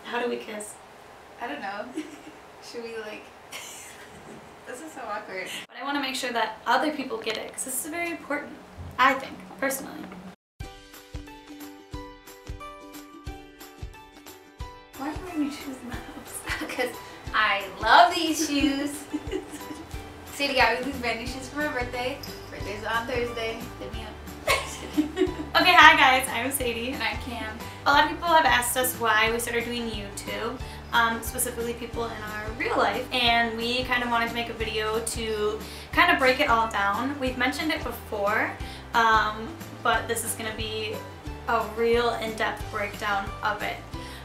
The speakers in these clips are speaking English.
How do we kiss? I don't know. Should we like... This is so awkward. But I want to make sure that other people get it, because this is very important, I think, personally. Why are you wearing your shoes in the house? Because I love these shoes. Sadie got me these brand new shoes for my birthday. Birthday's on Thursday. Hit me up. Okay, hi guys, I'm Sadie. And I Cam. A lot of people have asked us why we started doing YouTube, specifically people in our real life, and we kind of wanted to make a video to kind of break it all down. We've mentioned it before, but this is going to be a real in-depth breakdown of it.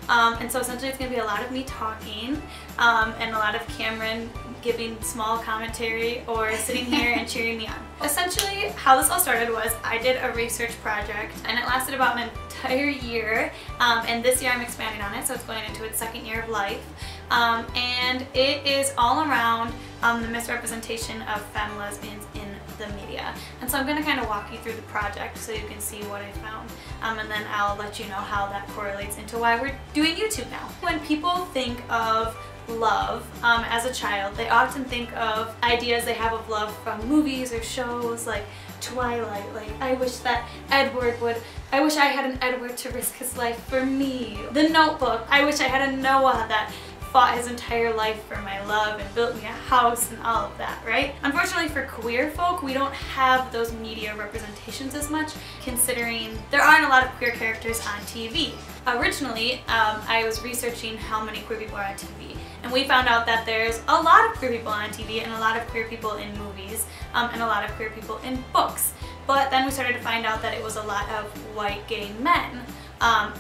And so essentially it's going to be a lot of me talking and a lot of Cameron giving small commentary or sitting here and cheering me on. Essentially how this all started was I did a research project and it lasted about an entire year, and this year I'm expanding on it, so it's going into its second year of life, and it is all around the misrepresentation of femme lesbians in the media. And so I'm going to kind of walk you through the project so you can see what I found, and then I'll let you know how that correlates into why we're doing YouTube now. When people think of love as a child, they often think of ideas they have of love from movies or shows like Twilight, like I wish that I wish I had an Edward to risk his life for me. The Notebook, I wish I had a Noah that fought his entire life for my love and built me a house and all of that, right? Unfortunately for queer folk, we don't have those media representations as much, considering there aren't a lot of queer characters on TV. Originally, I was researching how many queer people are on TV, and we found out that there's a lot of queer people on TV and a lot of queer people in movies, and a lot of queer people in books. But then we started to find out that it was a lot of white gay men.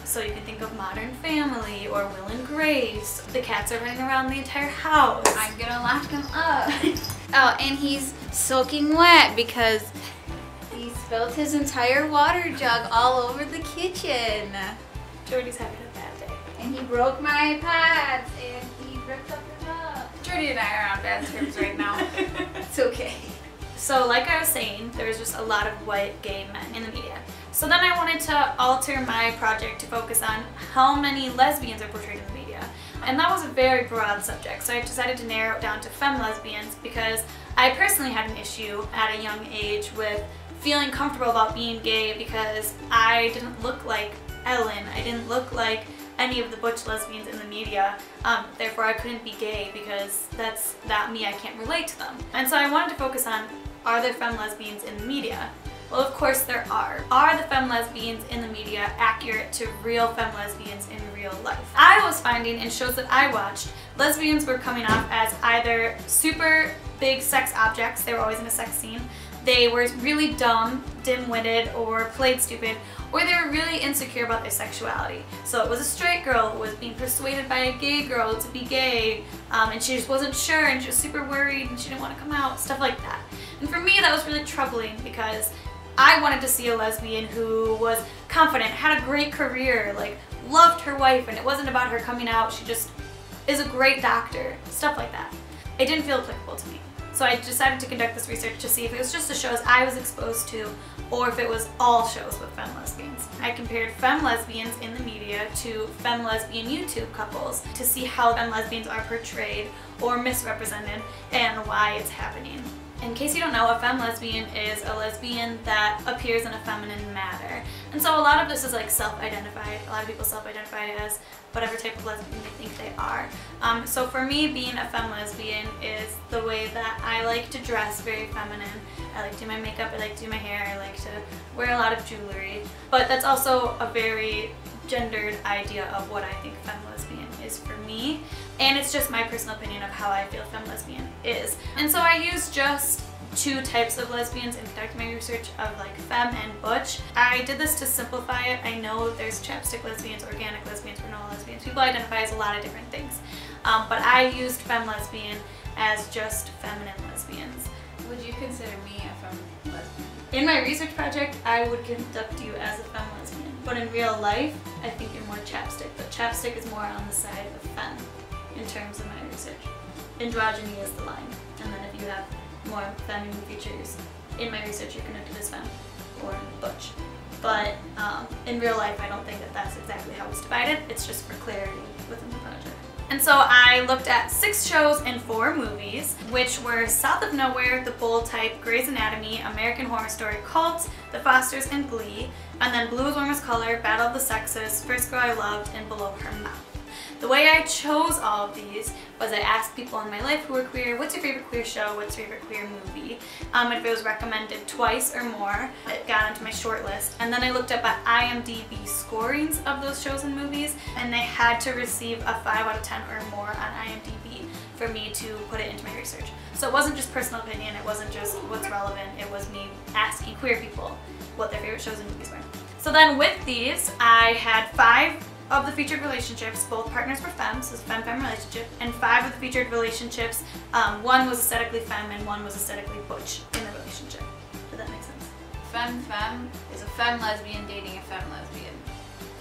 So you can think of Modern Family or Will and Grace. The cats are running around the entire house. I'm gonna lock him up. Oh, and he's soaking wet because he spilled his entire water jug all over the kitchen. Jordy's having a bad day. And he broke my pads and he ripped up the jug. Jordy and I are on bad terms right now. It's okay. So like I was saying, there's just a lot of white gay men in the media. So then I wanted to alter my project to focus on how many lesbians are portrayed in the media. And that was a very broad subject, so I decided to narrow it down to femme lesbians because I personally had an issue at a young age with feeling comfortable about being gay because I didn't look like Ellen, I didn't look like any of the butch lesbians in the media, therefore I couldn't be gay because that's not me, I can't relate to them. And so I wanted to focus on, are there femme lesbians in the media? Well, of course there are. Are the femme lesbians in the media accurate to real femme lesbians in real life? I was finding in shows that I watched, lesbians were coming off as either super big sex objects, they were always in a sex scene, they were really dumb, dim-witted, or played stupid, or they were really insecure about their sexuality. So it was a straight girl who was being persuaded by a gay girl to be gay, and she just wasn't sure, and she was super worried, and she didn't want to come out, stuff like that. And for me, that was really troubling because I wanted to see a lesbian who was confident, had a great career, like loved her wife, and it wasn't about her coming out, she just is a great doctor, stuff like that. It didn't feel applicable to me. So I decided to conduct this research to see if it was just the shows I was exposed to or if it was all shows with femme lesbians. I compared femme lesbians in the media to femme lesbian YouTube couples to see how femme lesbians are portrayed or misrepresented and why it's happening. In case you don't know, a femme lesbian is a lesbian that appears in a feminine manner. And so a lot of this is like self-identified. A lot of people self-identify as whatever type of lesbian they think they are. So for me, being a femme lesbian is the way that I like to dress very feminine. I like to do my makeup, I like to do my hair, I like to wear a lot of jewelry. But that's also a very gendered idea of what I think femme lesbian is for me. And it's just my personal opinion of how I feel femme lesbian is. And so I use just two types of lesbians in conducting my research of like femme and butch. I did this to simplify it. I know there's chapstick lesbians, organic lesbians, granola lesbians. People identify as a lot of different things. But I used femme lesbian as just feminine lesbians. Would you consider me a femme lesbian? In my research project, I would conduct you as a femme lesbian. But in real life, I think you're more chapstick. But chapstick is more on the side of femme in terms of my research. Androgyny is the line. And then if you have more feminine features in my research, you're conducted as femme or butch. but in real life I don't think that that's exactly how it's divided. It's just for clarity within the project. And so I looked at 6 shows and 4 movies, which were South of Nowhere, The Bold Type, Grey's Anatomy, American Horror Story, Cult, The Fosters, and Glee, and then Blue is Warm as Color, Battle of the Sexes, First Girl I Loved, and Below Her Mouth. The way I chose all of these was I asked people in my life who were queer, what's your favorite queer show, what's your favorite queer movie? If it was recommended twice or more, it got into my short list. And then I looked up at IMDb scorings of those shows and movies, and they had to receive a 5 out of 10 or more on IMDb for me to put it into my research. So it wasn't just personal opinion, it wasn't just what's relevant, it was me asking queer people what their favorite shows and movies were. So then with these, I had 5 of the featured relationships, both partners were femmes, so it's a femme-femme relationship, and 5 of the featured relationships, 1 was aesthetically femme and 1 was aesthetically butch in the relationship. Does that make sense? Femme-femme is a femme lesbian dating a femme lesbian.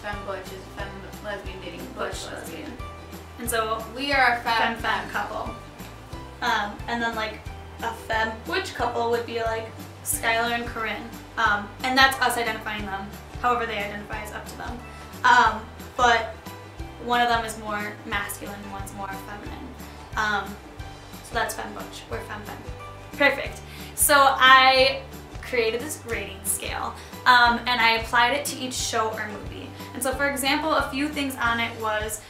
Femme-butch is a femme lesbian dating a butch lesbian. And so we are a femme-femme couple. And then like a femme-butch couple would be like Skylar and Corinne. And that's us identifying them. However they identify is up to them. But one of them is more masculine and one's more feminine. So that's femme-butch, we're femme-femme. Perfect. So I created this rating scale and I applied it to each show or movie. And so for example, a few things on it was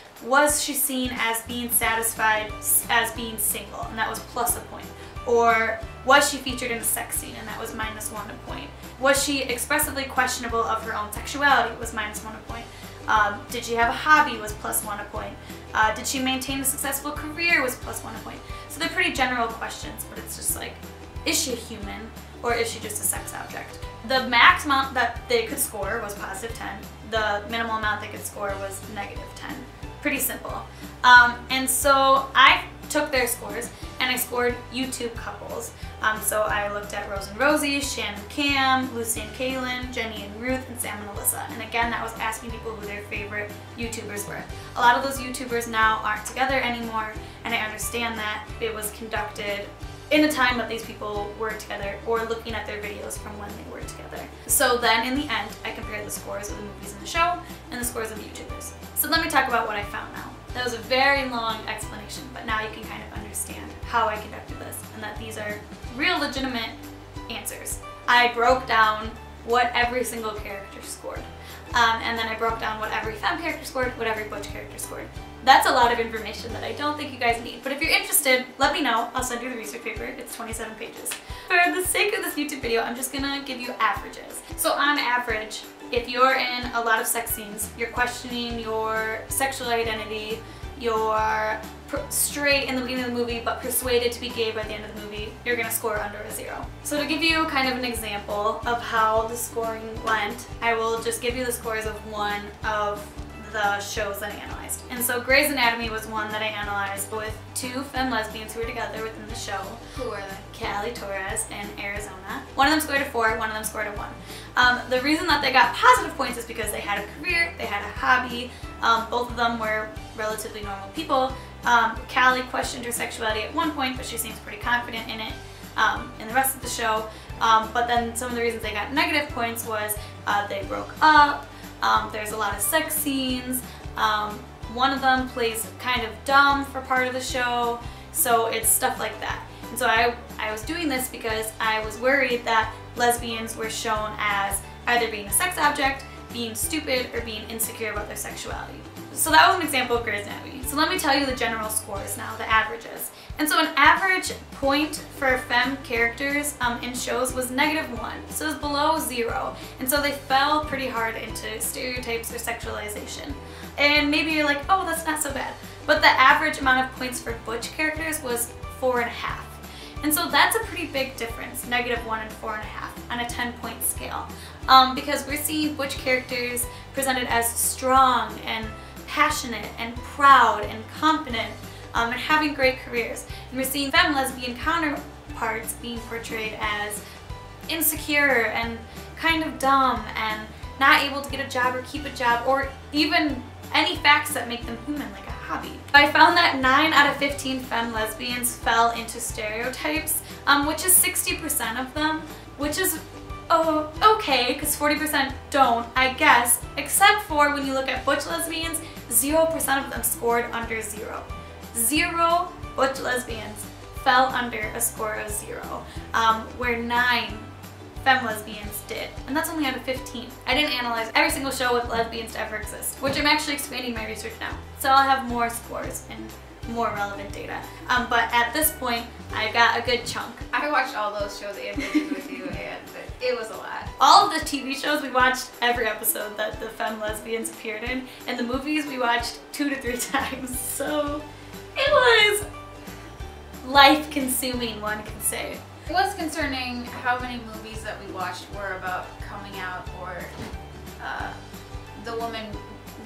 she seen as being satisfied as being single, and that was plus a point. Or was she featured in a sex scene, and that was minus 1 a point. Was she expressively questionable of her own sexuality, was minus 1 a point. Did she have a hobby, was plus 1 a point. Did she maintain a successful career, was plus 1 a point. So they're pretty general questions, but it's just like, is she a human or is she just a sex object? The max amount that they could score was positive 10. The minimal amount they could score was negative 10. Pretty simple. And so I took their scores and I scored YouTube couples. So I looked at Rose and Rosie, Shan and Cam, Lucy and Kaylin, Jenny and Ruth, and Sam and Alyssa. And again, that was asking people who their favorite YouTubers were. A lot of those YouTubers now aren't together anymore, and I understand that it was conducted in a time that these people were together or looking at their videos from when they were together. So then in the end, I compared the scores of the movies in the show and the scores of the YouTubers. So let me talk about what I found now. That was a very long explanation, but now you can kind of understand how I conducted this and that these are real legitimate answers. I broke down what every single character scored. And then I broke down what every femme character scored, what every butch character scored. That's a lot of information that I don't think you guys need, but if you're interested, let me know. I'll send you the research paper. It's 27 pages. For the sake of this YouTube video, I'm just gonna give you averages. So on average, if you're in a lot of sex scenes, you're questioning your sexual identity, you're straight in the beginning of the movie but persuaded to be gay by the end of the movie, you're gonna score under a 0. So to give you kind of an example of how the scoring went, I will just give you the scores of one of the shows that I analyzed. And so Grey's Anatomy was one that I analyzed with 2 femme lesbians who were together within the show. Who were they? Callie Torres and Arizona. One of them scored a 4, one of them scored a 1. The reason that they got positive points is because they had a career, they had a hobby, both of them were relatively normal people. Callie questioned her sexuality at one point, but she seems pretty confident in it in the rest of the show. But then some of the reasons they got negative points was they broke up, there's a lot of sex scenes, one of them plays kind of dumb for part of the show, so it's stuff like that. And so I was doing this because I was worried that lesbians were shown as either being a sex object, being stupid, or being insecure about their sexuality. So that was an example of Grey's Anatomy. So let me tell you the general scores now, the averages. And so an average point for femme characters in shows was -1, so it was below 0. And so they fell pretty hard into stereotypes or sexualization. And maybe you're like, oh, that's not so bad. But the average amount of points for butch characters was 4.5. And so that's a pretty big difference, -1 and 4.5 on a 10-point scale. Because we're seeing butch characters presented as strong and passionate and proud and confident and having great careers. And we're seeing femme lesbian counterparts being portrayed as insecure and kind of dumb and not able to get a job or keep a job or even any facts that make them human, like a hobby. I found that 9 out of 15 femme lesbians fell into stereotypes, which is 60% of them, which is oh, okay, because 40% don't, I guess, except for when you look at butch lesbians, 0% of them scored under 0. 0 butch lesbians fell under a score of 0, where 9 femme lesbians did, and that's only out of 15. I didn't analyze every single show with lesbians to ever exist, which I'm actually expanding my research now, so I'll have more scores and more relevant data. But at this point, I got a good chunk. I watched all those shows that did with you, and it was a lot. All of the TV shows, we watched every episode that the femme lesbians appeared in, and the movies we watched 2 to 3 times, so it was life-consuming, one can say. It was concerning how many movies that we watched were about coming out or the woman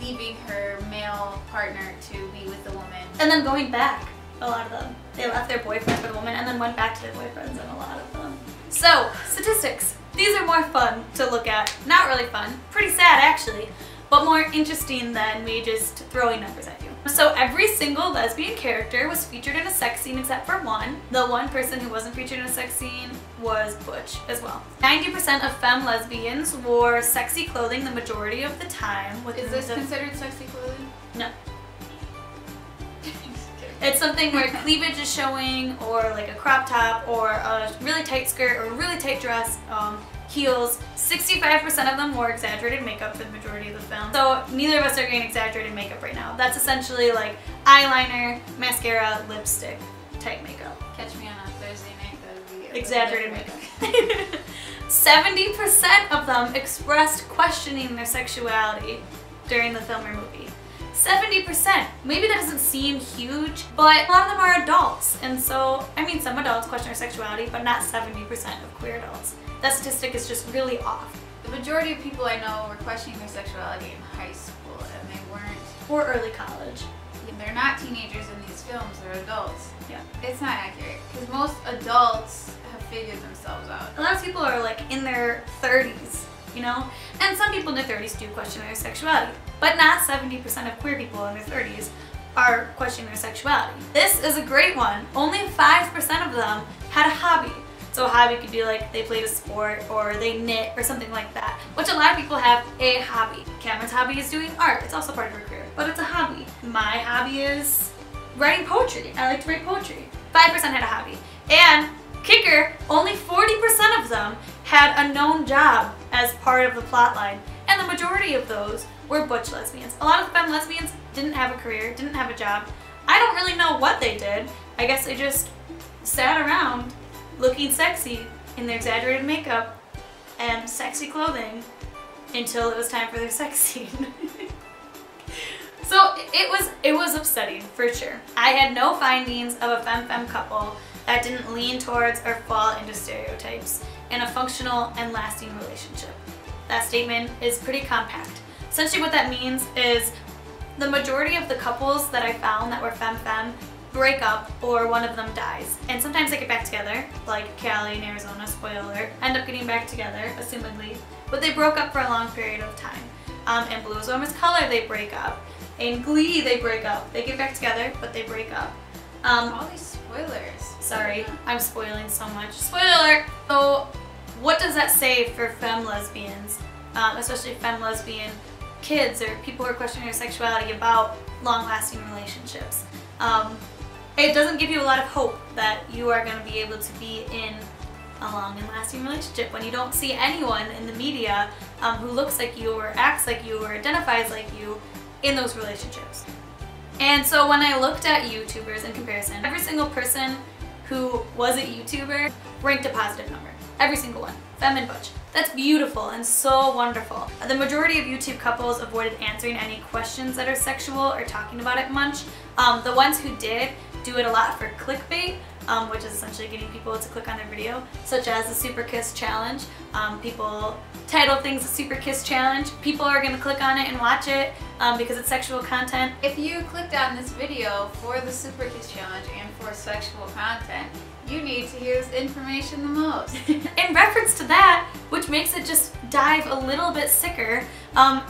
leaving her male partner to be with the woman. And then going back, a lot of them. They left their boyfriend for the woman and then went back to their boyfriends in a lot of them. So, statistics. These are more fun to look at. Not really fun. Pretty sad actually, but more interesting than me just throwing numbers at you. So every single lesbian character was featured in a sex scene except for one. The one person who wasn't featured in a sex scene was butch as well. 90% of femme lesbians wore sexy clothing the majority of the time. Is this considered sexy clothing? No. It's something where cleavage is showing, or like a crop top, or a really tight skirt, or a really tight dress, heels. 65% of them wore exaggerated makeup for the majority of the film. So neither of us are getting exaggerated makeup right now. That's essentially like eyeliner, mascara, lipstick type makeup. Catch me on a Thursday night, that would be exaggerated makeup. 70% of them expressed questioning their sexuality during the film or movie. 70%. Maybe that doesn't seem huge, but a lot of them are adults. And so, I mean, some adults question their sexuality, but not 70% of queer adults. That statistic is just really off. The majority of people I know were questioning their sexuality in high school, and they weren't. Or early college. They're not teenagers in these films, they're adults. Yeah. It's not accurate, because most adults have figured themselves out. A lot of people are like in their 30s, you know? And some people in their 30s do question their sexuality, but not 70% of queer people in their 30s are questioning their sexuality. This is a great one. Only 5% of them had a hobby. So a hobby could be like they played a sport or they knit or something like that, which a lot of people have a hobby. Cameron's hobby is doing art. It's also part of her career, but it's a hobby. My hobby is writing poetry. I like to write poetry. 5% had a hobby. And kicker, only 40% of them had a known job as part of the plot line, and the majority of those were butch lesbians. A lot of femme lesbians didn't have a career, didn't have a job. I don't really know what they did. I guess they just sat around looking sexy in their exaggerated makeup and sexy clothing until it was time for their sex scene. So it was upsetting for sure. I had no findings of a femme-femme couple that didn't lean towards or fall into stereotypes in a functional and lasting relationship. That statement is pretty compact. Essentially what that means is the majority of the couples that I found that were femme-femme break up or one of them dies. And sometimes they get back together, like Callie in Arizona, spoiler alert, end up getting back together, assumedly, but they broke up for a long period of time. In Blue is Warm as Color, they break up. In Glee, they break up. They get back together, but they break up. All these spoilers. Sorry, I'm spoiling so much. Spoiler alert! So, what does that say for femme lesbians, especially femme lesbian kids or people who are questioning their sexuality about long-lasting relationships? It doesn't give you a lot of hope that you are going to be able to be in a long and lasting relationship when you don't see anyone in the media who looks like you or acts like you or identifies like you in those relationships. And so when I looked at YouTubers in comparison, every single person who was a YouTuber ranked a positive number. Every single one. Femme and butch. That's beautiful and so wonderful. The majority of YouTube couples avoided answering any questions that are sexual or talking about it much. The ones who did do it a lot for clickbait, which is essentially getting people to click on their video, such as the Superkiss Challenge. People title things the Superkiss Challenge. People are going to click on it and watch it because it's sexual content. If you clicked on this video for the Superkiss Challenge and for sexual content, you need to use information the most. In reference to that, which makes it just dive a little bit sicker,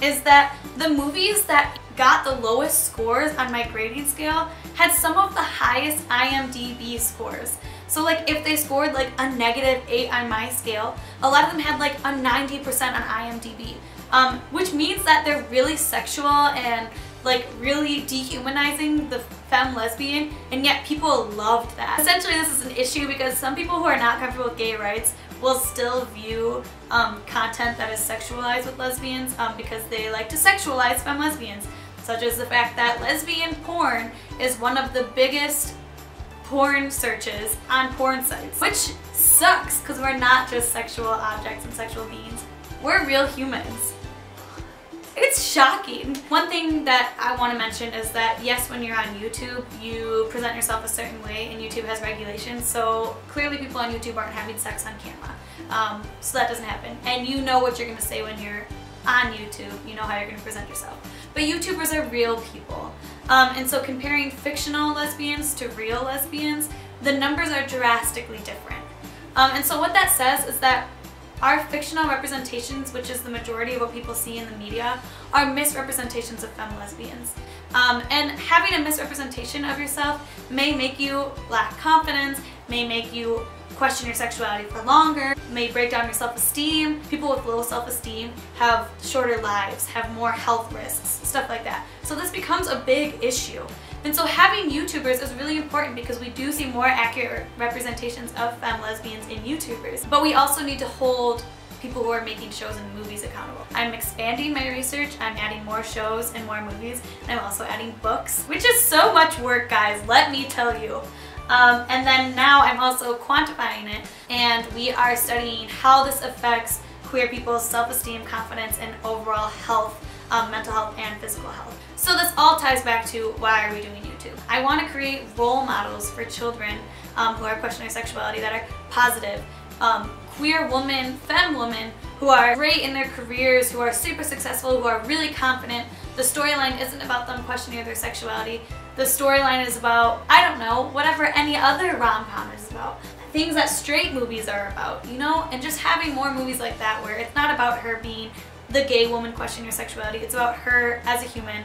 is that the movies that got the lowest scores on my grading scale had some of the highest IMDb scores. So like if they scored like a -8 on my scale, a lot of them had like a 90% on IMDb, which means that they're really sexual and like really dehumanizing the femme lesbian, and yet people loved that. Essentially this is an issue because some people who are not comfortable with gay rights will still view content that is sexualized with lesbians because they like to sexualize femme lesbians, such as the fact that lesbian porn is one of the biggest porn searches on porn sites, which sucks because we're not just sexual objects and sexual beings, we're real humans. It's shocking. One thing that I want to mention is that yes, when you're on YouTube, you present yourself a certain way and YouTube has regulations, so clearly people on YouTube aren't having sex on camera. So that doesn't happen. And you know what you're going to say when you're on YouTube, you know how you're going to present yourself. But YouTubers are real people. And so comparing fictional lesbians to real lesbians, the numbers are drastically different. And so what that says is that our fictional representations, which is the majority of what people see in the media, are misrepresentations of femme lesbians. And having a misrepresentation of yourself may make you lack confidence, may make you question your sexuality for longer, may break down your self-esteem. People with low self-esteem have shorter lives, have more health risks, stuff like that. So this becomes a big issue. And so having YouTubers is really important because we do see more accurate representations of femme lesbians in YouTubers. But we also need to hold people who are making shows and movies accountable. I'm expanding my research, I'm adding more shows and more movies, and I'm also adding books, which is so much work, guys, let me tell you. And then now I'm also quantifying it, and we are studying how this affects queer people's self-esteem, confidence, and overall health, mental health and physical health. So this all ties back to why are we doing YouTube. I want to create role models for children who are questioning their sexuality that are positive, queer women, femme women who are great in their careers, who are super successful, who are really confident. The storyline isn't about them questioning their sexuality. The storyline is about, I don't know, whatever any other rom-com is about. Things that straight movies are about, you know? And just having more movies like that where it's not about her being the gay woman questioning her sexuality, it's about her as a human,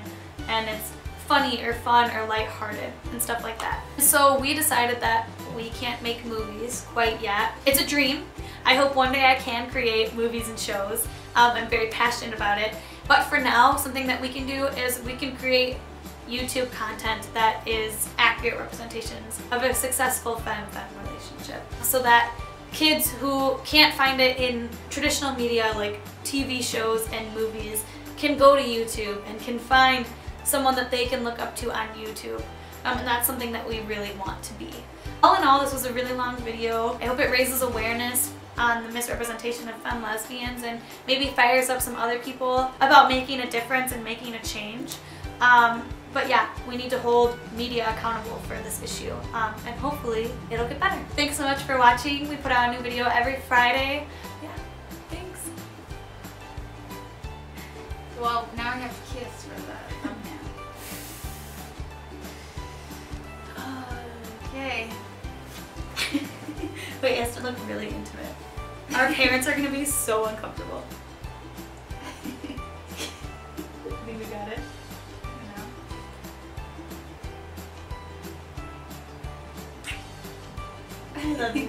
and it's funny or fun or lighthearted and stuff like that. So we decided that we can't make movies quite yet. It's a dream. I hope one day I can create movies and shows. I'm very passionate about it. But for now, something that we can do is we can create YouTube content that is accurate representations of a successful femme-femme relationship, so that kids who can't find it in traditional media like TV shows and movies can go to YouTube and can find someone that they can look up to on YouTube. And that's something that we really want to be. All in all, this was a really long video. I hope it raises awareness on the misrepresentation of femme lesbians and maybe fires up some other people about making a difference and making a change. But yeah, we need to hold media accountable for this issue, and hopefully it'll get better. Thanks so much for watching. We put out a new video every Friday. Yeah, thanks. Well, now we have to kiss for the thumbnail. Okay. Wait, it has to look really intimate. Our parents are gonna be so uncomfortable. I think we got it. I love you.